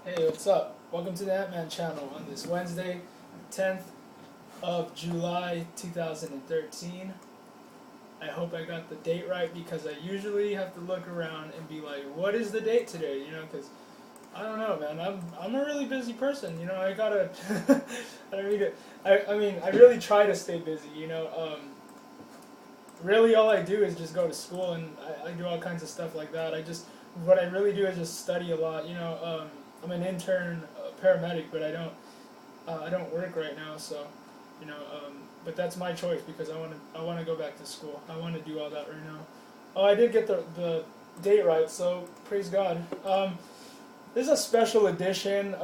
Hey, what's up? Welcome to the Ant-Man channel on this Wednesday, 10th of July 2013. I hope I got the date right because I usually have to look around and be like, what is the date today? You know, because I don't know, man. I'm a really busy person. You know, I gotta. I don't mean to. I mean, I really try to stay busy. You know, really all I do is just go to school and I do all kinds of stuff like that. What I really do is just study a lot. You know, I'm an intern paramedic, but I don't work right now, so you know. But that's my choice because I want to go back to school. I want to do all that right now. Oh, I did get the date right, so praise God. This is a special edition.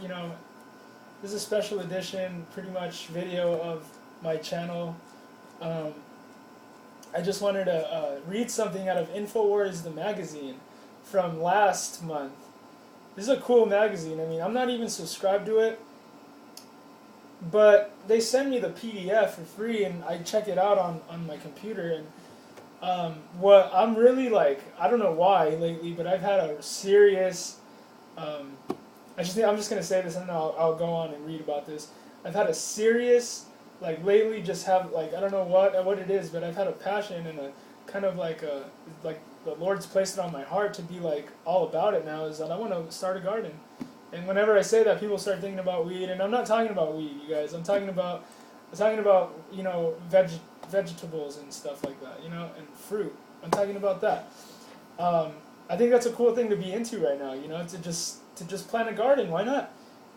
You know, this is a special edition, pretty much video of my channel. Um, I just wanted to read something out of Infowars, the magazine, from last month. This is a cool magazine. I mean, I'm not even subscribed to it, but they send me the PDF for free, and I check it out on my computer. And what I'm really like, I don't know why lately, but I've had a serious. I'm just gonna say this, and then I'll go on and read about this. I've had a serious, like lately, just have like I don't know what it is, but I've had a passion and a kind of like the Lord's placed it on my heart to be like all about it now. Is that I want to start a garden, and whenever I say that, people start thinking about weed, and I'm not talking about weed, you guys. I'm talking about you know vegetables and stuff like that, you know, and fruit. I'm talking about that. I think that's a cool thing to be into right now, you know, to just plant a garden. Why not?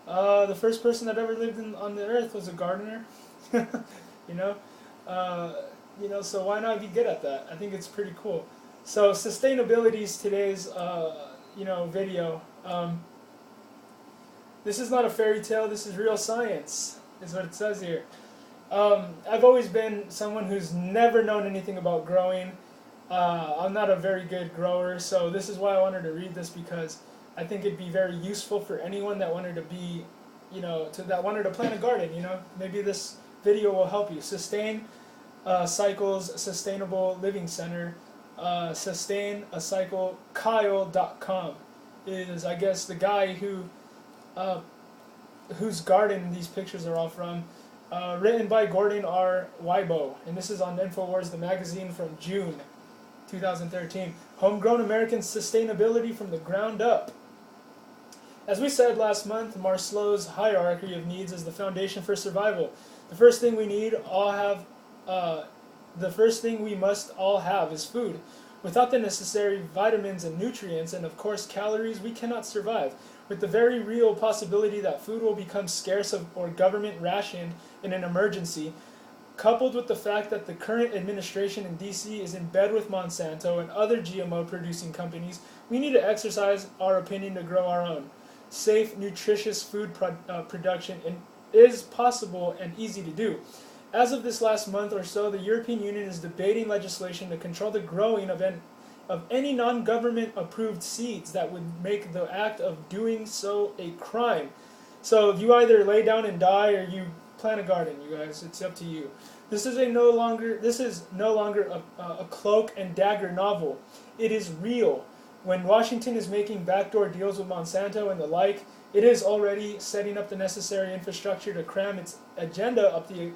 The first person that ever lived on the earth was a gardener. you know, so why not be good at that? I think it's pretty cool. So sustainability is today's, video. This is not a fairy tale. This is real science. Is what it says here. I've always been someone who's never known anything about growing. I'm not a very good grower, so this is why I wanted to read this because I think it'd be very useful for anyone that wanted to be, that wanted to plant a garden. You know, maybe this video will help you. Sustain Cycles Sustainable Living Center. Sustain a Cycle. Kyle.com is, I guess, the guy whose garden these pictures are all from. Written by Gordon R. Weibo, and this is on Infowars, the magazine from June 2013. Homegrown American Sustainability from the Ground Up. As we said last month, Maslow's hierarchy of needs is the foundation for survival. The first thing we must all have is food. Without the necessary vitamins and nutrients, and of course calories, we cannot survive. With the very real possibility that food will become scarce or government rationed in an emergency, coupled with the fact that the current administration in D.C. is in bed with Monsanto and other GMO producing companies, we need to exercise our opinion to grow our own. Safe, nutritious food production is possible and easy to do. As of this last month or so, the European Union is debating legislation to control the growing of any non-government approved seeds that would make the act of doing so a crime. So if you either lay down and die or you plant a garden, you guys, it's up to you. This is no longer a cloak and dagger novel. It is real. When Washington is making backdoor deals with Monsanto and the like, it is already setting up the necessary infrastructure to cram its agenda up the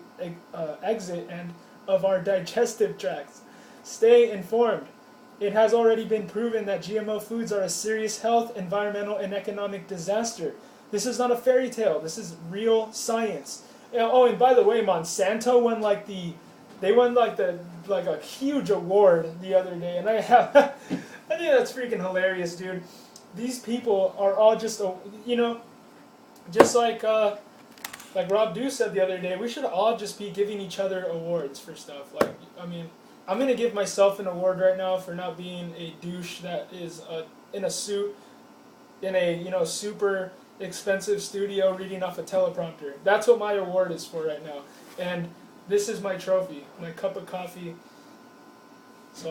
exit and of our digestive tracts. Stay informed. It has already been proven that GMO foods are a serious health, environmental, and economic disaster. This is not a fairy tale. This is real science. Oh, and by the way, Monsanto won a huge award the other day, and I think that's freaking hilarious, dude. These people are all just just like Rob Dew said the other day, we should all just be giving each other awards for stuff. Like, I mean, I'm going to give myself an award right now for not being a douche that is in a suit in a super expensive studio reading off a teleprompter. That's what my award is for right now. And this is my trophy, my cup of coffee. So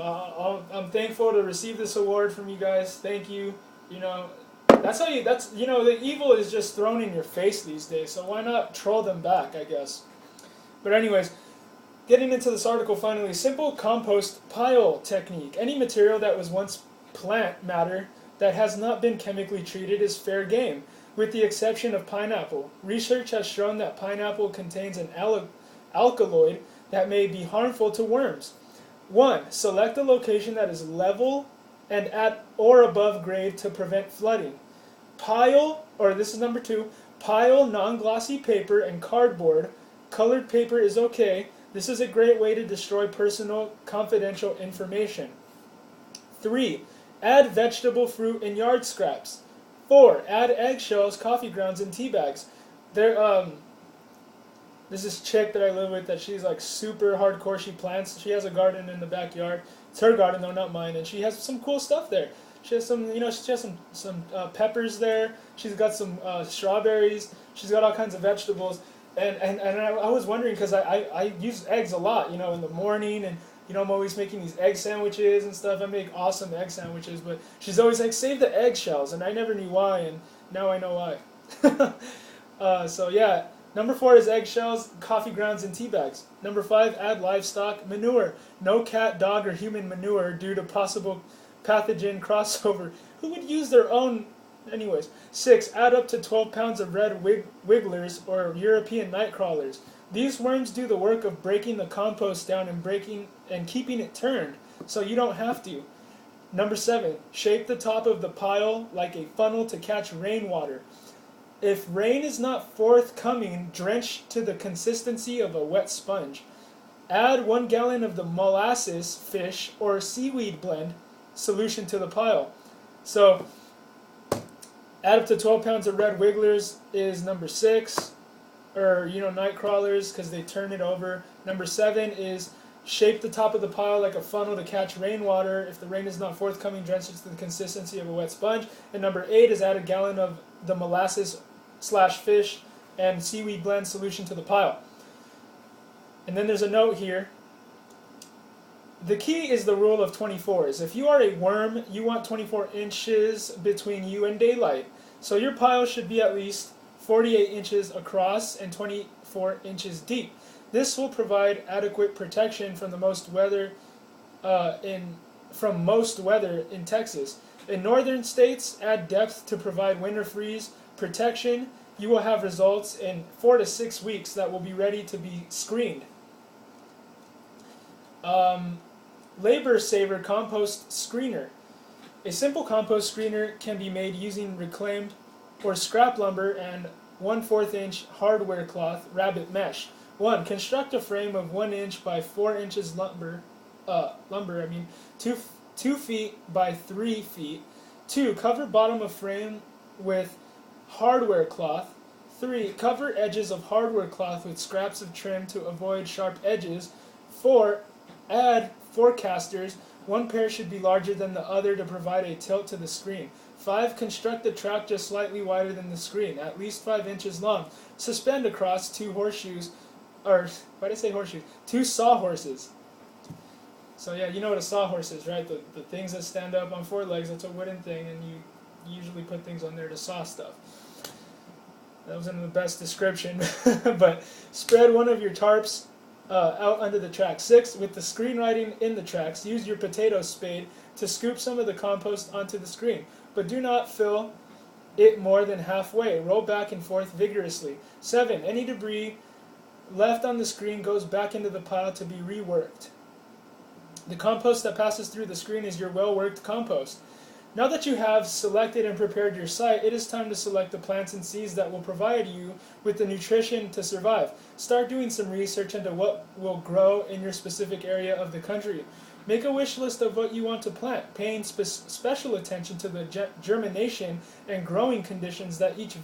I'm thankful to receive this award from you guys. Thank you. The evil is just thrown in your face these days, so why not troll them back, I guess. But anyways, getting into this article finally, simple compost pile technique. Any material that was once plant matter that has not been chemically treated is fair game, with the exception of pineapple. Research has shown that pineapple contains an alkaloid that may be harmful to worms. 1. Select a location that is level and at or above grade to prevent flooding. This is number 2, pile non-glossy paper and cardboard. Colored paper is okay. This is a great way to destroy personal, confidential information. 3. Add vegetable, fruit, and yard scraps. 4. Add eggshells, coffee grounds, and tea bags. There's this chick that I live with that she's like super hardcore. She plants. She has a garden in the backyard. It's her garden though, not mine, and she has some cool stuff there. She has some, she has some peppers there. She's got some strawberries. She's got all kinds of vegetables. And I was wondering because I use eggs a lot, in the morning, and I'm always making these egg sandwiches and stuff. I make awesome egg sandwiches, but she's always like, save the eggshells, and I never knew why, and now I know why. So yeah, number 4 is eggshells, coffee grounds, and tea bags. Number 5, add livestock manure. No cat, dog, or human manure due to possible pathogen crossover. Who would use their own? Anyways, 6. Add up to 12 pounds of red wigglers or European night crawlers. These worms do the work of breaking the compost down and keeping it turned, so you don't have to. Number 7. Shape the top of the pile like a funnel to catch rainwater. If rain is not forthcoming, drench to the consistency of a wet sponge. Add 1 gallon of the molasses, fish, or seaweed blend solution to the pile. So, add up to 12 pounds of red wigglers is number 6, or night crawlers because they turn it over. Number 7 is shape the top of the pile like a funnel to catch rainwater. If the rain is not forthcoming, drench it to the consistency of a wet sponge. And number 8 is add a gallon of the molasses/fish and seaweed blend solution to the pile. And then there's a note here. The key is the rule of 24s. If you are a worm, you want 24 inches between you and daylight. So your pile should be at least 48 inches across and 24 inches deep. This will provide adequate protection from most weather in Texas. In northern states, add depth to provide winter freeze protection. You will have results in 4 to 6 weeks that will be ready to be screened. Labor Saver Compost Screener. A simple compost screener can be made using reclaimed or scrap lumber and 1/4 inch hardware cloth rabbit mesh. 1. Construct a frame of 1 inch by 4 inches lumber, 2 feet by 3 feet. 2. Cover bottom of frame with hardware cloth. 3. Cover edges of hardware cloth with scraps of trim to avoid sharp edges. 4. Add forecasters. 1 pair should be larger than the other to provide a tilt to the screen. 5. Construct the track just slightly wider than the screen, at least 5 inches long. Suspend across 2 horseshoes, or why did I say horseshoes? 2 sawhorses. So yeah, you know what a sawhorse is, right? The things that stand up on 4 legs, that's a wooden thing, and you usually put things on there to saw stuff. That wasn't the best description, but spread one of your tarps out under the track. 6. With the screenwriting in the tracks, use your potato spade to scoop some of the compost onto the screen, but do not fill it more than halfway. Roll back and forth vigorously. 7. Any debris left on the screen goes back into the pile to be reworked. The compost that passes through the screen is your well-worked compost. Now that you have selected and prepared your site, it is time to select the plants and seeds that will provide you with the nutrition to survive. Start doing some research into what will grow in your specific area of the country. Make a wish list of what you want to plant, paying special attention to the germination and growing conditions that each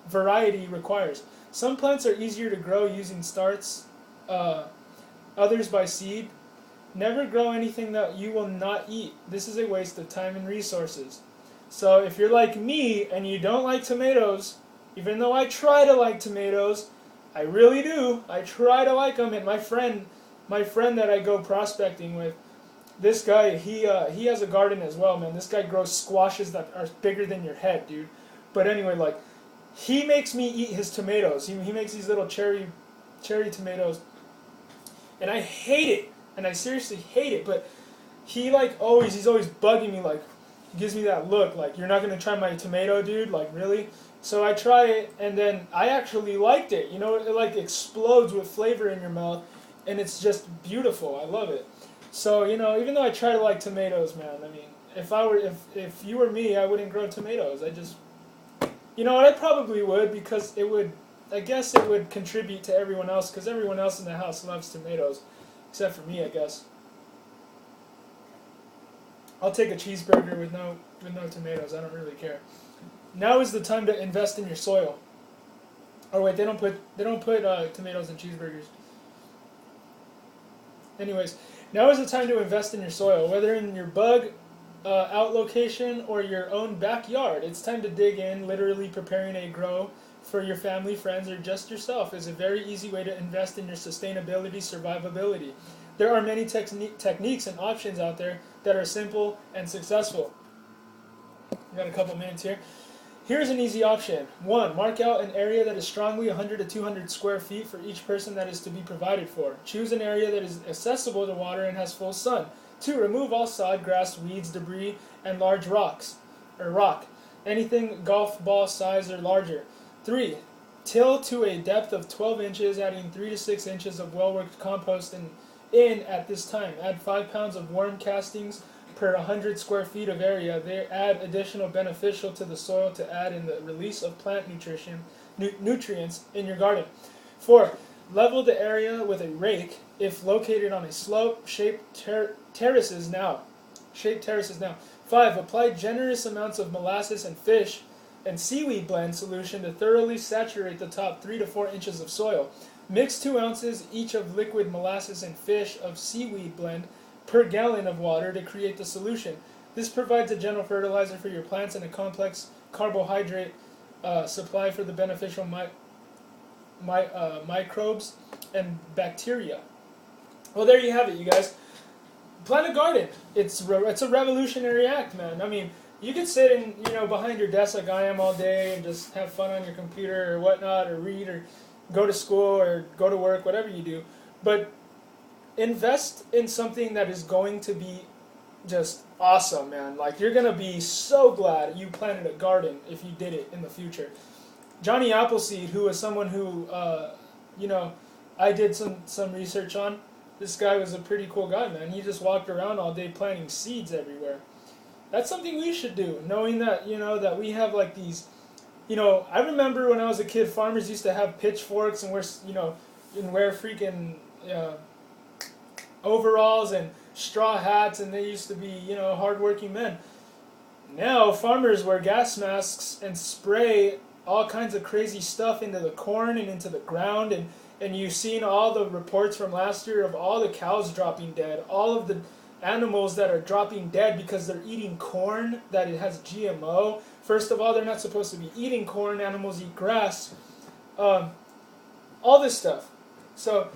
variety requires. Some plants are easier to grow using starts, others by seed. Never grow anything that you will not eat. This is a waste of time and resources. So if you're like me and you don't like tomatoes, even though I try to like tomatoes, I really do. I try to like them. And my friend that I go prospecting with, this guy, he has a garden as well, man. This guy grows squashes that are bigger than your head, dude. But anyway, like, he makes me eat his tomatoes. He makes these little cherry tomatoes, and I hate it. And I seriously hate it, but he's always bugging me like, He gives me that look, like, you're not going to try my tomato, dude? Like, really? So I try it, and then I actually liked it. You know, it like explodes with flavor in your mouth, and it's just beautiful. I love it. So, you know, even though I try to like tomatoes, man, I mean, if you were me, I wouldn't grow tomatoes. I just, you know what, I probably would, because it would, I guess it would contribute to everyone else, because everyone else in the house loves tomatoes, except for me, I guess. I'll take a cheeseburger with no tomatoes. I don't really care. Now is the time to invest in your soil. Oh wait, they don't put tomatoes in cheeseburgers. Anyways, now is the time to invest in your soil, whether in your bug out location or your own backyard. It's time to dig in. Literally preparing a grow for your family, friends, or just yourself is a very easy way to invest in your sustainability, survivability. There are many techniques and options out there that are simple and successful. We got a couple minutes here. Here's an easy option. 1. Mark out an area that is strongly 100 to 200 square feet for each person that is to be provided for. Choose an area that is accessible to water and has full sun. 2. Remove all sod, grass, weeds, debris, and large rock. Anything golf ball size or larger. 3. Till to a depth of 12 inches, adding 3 to 6 inches of well-worked compost in at this time. Add 5 pounds of worm castings per 100 square feet of area. They add additional beneficial to the soil to add in the release of plant nutrients in your garden. 4. Level the area with a rake if located on a slope. Shape terraces now. 5. Apply generous amounts of molasses and fish and seaweed blend solution to thoroughly saturate the top 3 to 4 inches of soil. Mix 2 ounces each of liquid molasses and fish of seaweed blend per gallon of water to create the solution. This provides a gentle fertilizer for your plants and a complex carbohydrate supply for the beneficial microbes and bacteria. Well, there you have it, you guys. Plant a garden. It's a revolutionary act, man. I mean, you could sit in, behind your desk like I am all day and just have fun on your computer or whatnot, or read or go to school or go to work, whatever you do. But invest in something that is going to be just awesome, man. Like, you're going to be so glad you planted a garden if you did it in the future. Johnny Appleseed, who was someone who, I did some research on. This guy was a pretty cool guy, man. He just walked around all day planting seeds everywhere. That's something we should do, knowing that, that we have like these, I remember when I was a kid, farmers used to have pitchforks and wear freaking overalls and straw hats, and they used to be, hardworking men. Now farmers wear gas masks and spray all kinds of crazy stuff into the corn and into the ground, and you've seen all the reports from last year of all the cows dropping dead, all of the animals that are dropping dead because they're eating corn that it has GMO. First of all, they're not supposed to be eating corn. Animals eat grass. All this stuff. So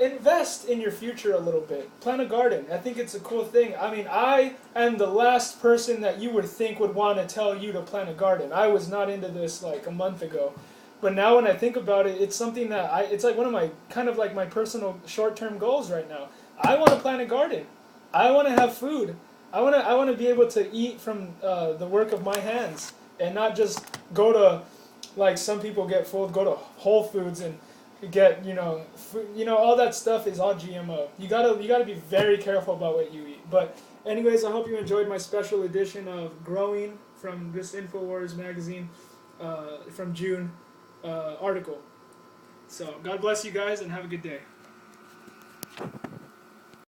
invest in your future a little bit. Plant a garden. I think it's a cool thing. I mean, I am the last person that you would think would want to tell you to plant a garden. I was not into this like a month ago. But now when I think about it, it's something that it's like one of my, kind of like my personal short-term goals right now. I want to plant a garden. I want to have food. I want to be able to eat from the work of my hands, and not just go to, like some people get fooled, go to Whole Foods and get, food, all that stuff is all GMO. You gotta be very careful about what you eat. But anyways, I hope you enjoyed my special edition of Growing from this Infowars magazine from June article. So God bless you guys and have a good day.